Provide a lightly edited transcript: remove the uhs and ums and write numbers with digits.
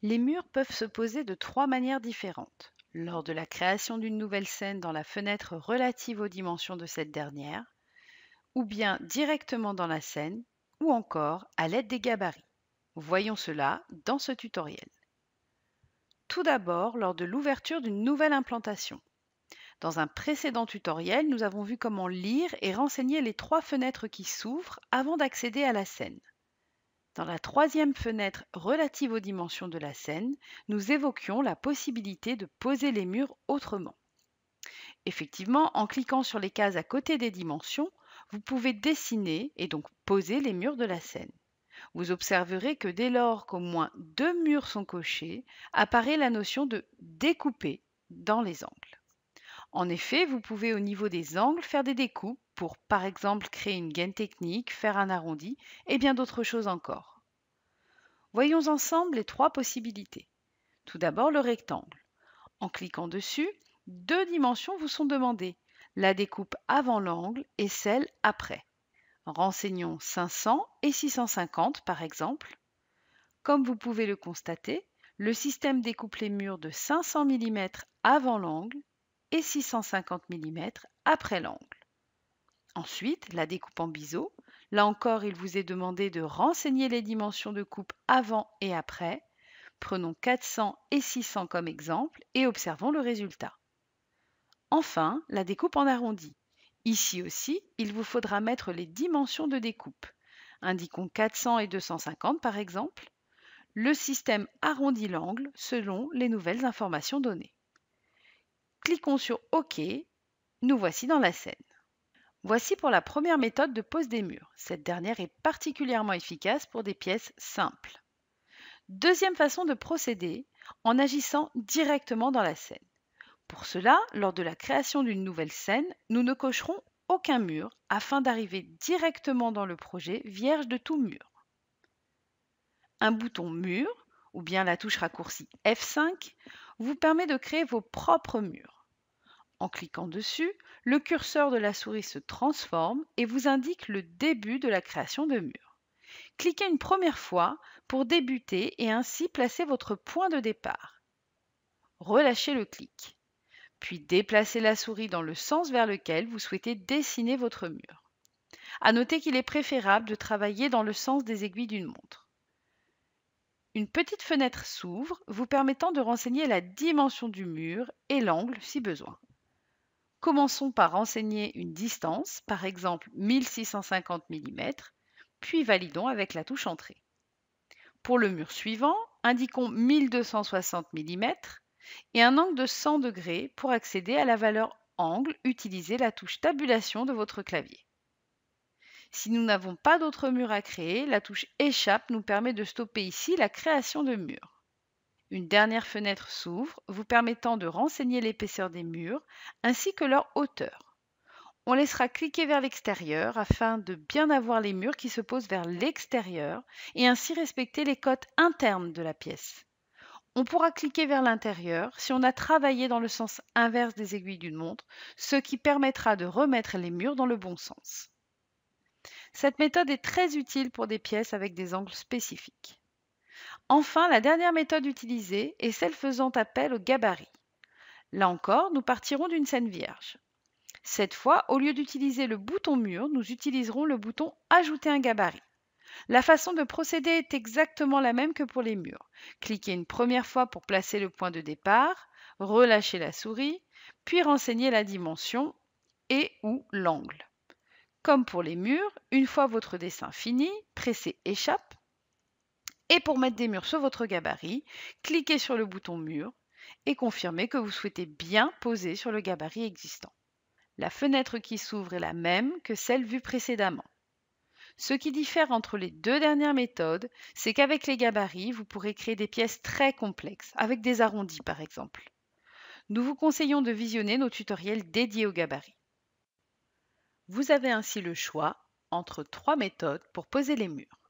Les murs peuvent se poser de trois manières différentes. Lors de la création d'une nouvelle scène dans la fenêtre relative aux dimensions de cette dernière, ou bien directement dans la scène, ou encore à l'aide des gabarits. Voyons cela dans ce tutoriel. Tout d'abord, lors de l'ouverture d'une nouvelle implantation. Dans un précédent tutoriel, nous avons vu comment lire et renseigner les trois fenêtres qui s'ouvrent avant d'accéder à la scène. Dans la troisième fenêtre relative aux dimensions de la scène, nous évoquions la possibilité de poser les murs autrement. Effectivement, en cliquant sur les cases à côté des dimensions, vous pouvez dessiner et donc poser les murs de la scène. Vous observerez que dès lors qu'au moins deux murs sont cochés, apparaît la notion de découper dans les angles. En effet, vous pouvez au niveau des angles faire des découpes pour, par exemple, créer une gaine technique, faire un arrondi et bien d'autres choses encore. Voyons ensemble les trois possibilités. Tout d'abord, le rectangle. En cliquant dessus, deux dimensions vous sont demandées, la découpe avant l'angle et celle après. Renseignons 500 et 650 par exemple. Comme vous pouvez le constater, le système découpe les murs de 500 mm avant l'angle et 650 mm après l'angle. Ensuite, la découpe en biseau. Là encore, il vous est demandé de renseigner les dimensions de coupe avant et après. Prenons 400 et 600 comme exemple et observons le résultat. Enfin, la découpe en arrondi. Ici aussi, il vous faudra mettre les dimensions de découpe. Indiquons 400 et 250 par exemple. Le système arrondit l'angle selon les nouvelles informations données. Cliquons sur OK. Nous voici dans la scène. Voici pour la première méthode de pose des murs. Cette dernière est particulièrement efficace pour des pièces simples. Deuxième façon de procéder, en agissant directement dans la scène. Pour cela, lors de la création d'une nouvelle scène, nous ne cocherons aucun mur afin d'arriver directement dans le projet vierge de tout mur. Un bouton Mur, ou bien la touche raccourcie F5, vous permet de créer vos propres murs. En cliquant dessus, le curseur de la souris se transforme et vous indique le début de la création de murs. Cliquez une première fois pour débuter et ainsi placer votre point de départ. Relâchez le clic, puis déplacez la souris dans le sens vers lequel vous souhaitez dessiner votre mur. À noter qu'il est préférable de travailler dans le sens des aiguilles d'une montre. Une petite fenêtre s'ouvre, vous permettant de renseigner la dimension du mur et l'angle si besoin. Commençons par renseigner une distance, par exemple 1650 mm, puis validons avec la touche Entrée. Pour le mur suivant, indiquons 1260 mm et un angle de 100 degrés pour accéder à la valeur angle, utilisez la touche Tabulation de votre clavier. Si nous n'avons pas d'autre mur à créer, la touche Échappe nous permet de stopper ici la création de murs. Une dernière fenêtre s'ouvre, vous permettant de renseigner l'épaisseur des murs ainsi que leur hauteur. On laissera cliquer vers l'extérieur afin de bien avoir les murs qui se posent vers l'extérieur et ainsi respecter les cotes internes de la pièce. On pourra cliquer vers l'intérieur si on a travaillé dans le sens inverse des aiguilles d'une montre, ce qui permettra de remettre les murs dans le bon sens. Cette méthode est très utile pour des pièces avec des angles spécifiques. Enfin, la dernière méthode utilisée est celle faisant appel au gabarit. Là encore, nous partirons d'une scène vierge. Cette fois, au lieu d'utiliser le bouton mur, nous utiliserons le bouton Ajouter un gabarit. La façon de procéder est exactement la même que pour les murs. Cliquez une première fois pour placer le point de départ, relâchez la souris, puis renseignez la dimension et ou l'angle. Comme pour les murs, une fois votre dessin fini, pressez Échappe. Et pour mettre des murs sur votre gabarit, cliquez sur le bouton Mur et confirmez que vous souhaitez bien poser sur le gabarit existant. La fenêtre qui s'ouvre est la même que celle vue précédemment. Ce qui diffère entre les deux dernières méthodes, c'est qu'avec les gabarits, vous pourrez créer des pièces très complexes, avec des arrondis par exemple. Nous vous conseillons de visionner nos tutoriels dédiés aux gabarits. Vous avez ainsi le choix entre trois méthodes pour poser les murs.